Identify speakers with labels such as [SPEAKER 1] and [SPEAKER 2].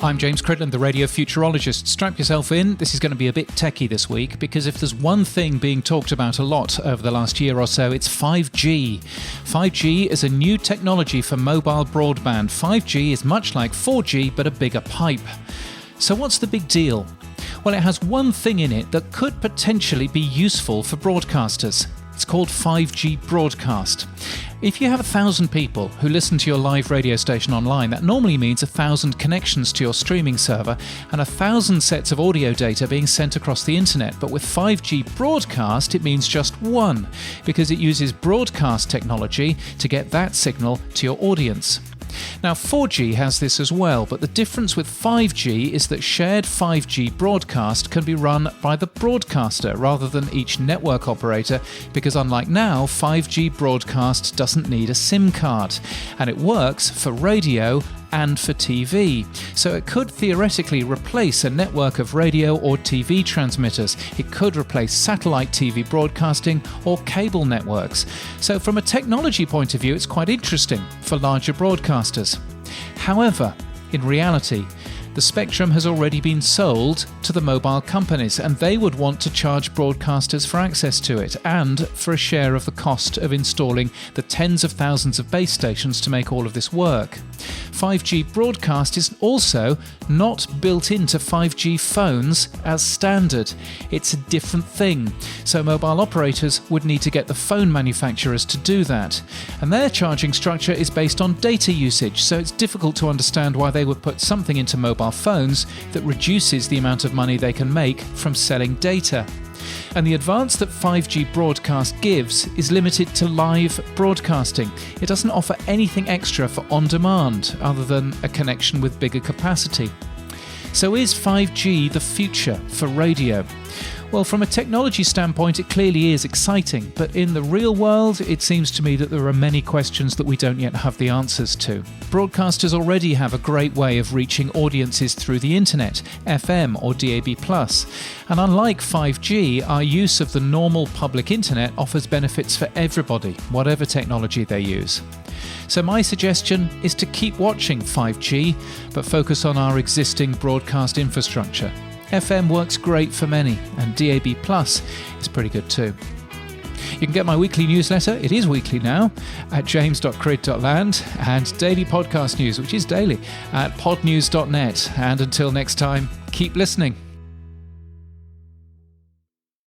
[SPEAKER 1] I'm James Cridland, the radio futurologist. Strap yourself in. This is going to be a bit techie this week because if there's one thing being talked about a lot over the last year or so, it's 5G. 5G is a new technology for mobile broadband. 5G is much like 4G but a bigger pipe. So what's the big deal? Well, it has one thing in it that could potentially be useful for broadcasters. It's called 5G Broadcast. If you have 1,000 people who listen to your live radio station online, that normally means 1,000 connections to your streaming server and 1,000 sets of audio data being sent across the internet. But with 5G Broadcast, it means just one, because it uses broadcast technology to get that signal to your audience. Now, 4G has this as well, but the difference with 5G is that shared 5G broadcast can be run by the broadcaster rather than each network operator, because unlike now, 5G broadcast doesn't need a SIM card, and it works for radio and for TV. So it could theoretically replace a network of radio or TV transmitters. It could replace satellite TV broadcasting or cable networks. So from a technology point of view, it's quite interesting for larger broadcasters. However, in reality, the spectrum has already been sold to the mobile companies, and they would want to charge broadcasters for access to it and for a share of the cost of installing the tens of thousands of base stations to make all of this work. 5G broadcast is also not built into 5G phones as standard. It's a different thing. So mobile operators would need to get the phone manufacturers to do that. And their charging structure is based on data usage, so it's difficult to understand why they would put something into mobile phones that reduces the amount of money they can make from selling data. And the advance that 5G broadcast gives is limited to live broadcasting. It doesn't offer anything extra for on-demand other than a connection with bigger capacity. So is 5G the future for radio? Well, from a technology standpoint, it clearly is exciting, but in the real world, it seems to me that there are many questions that we don't yet have the answers to. Broadcasters already have a great way of reaching audiences through the internet, FM or DAB+. And unlike 5G, our use of the normal public internet offers benefits for everybody, whatever technology they use. So my suggestion is to keep watching 5G, but focus on our existing broadcast infrastructure. FM works great for many, and DAB+ is pretty good too. You can get my weekly newsletter, it is weekly now, at james.crid.land, and daily podcast news, which is daily, at podnews.net. And until next time, keep listening.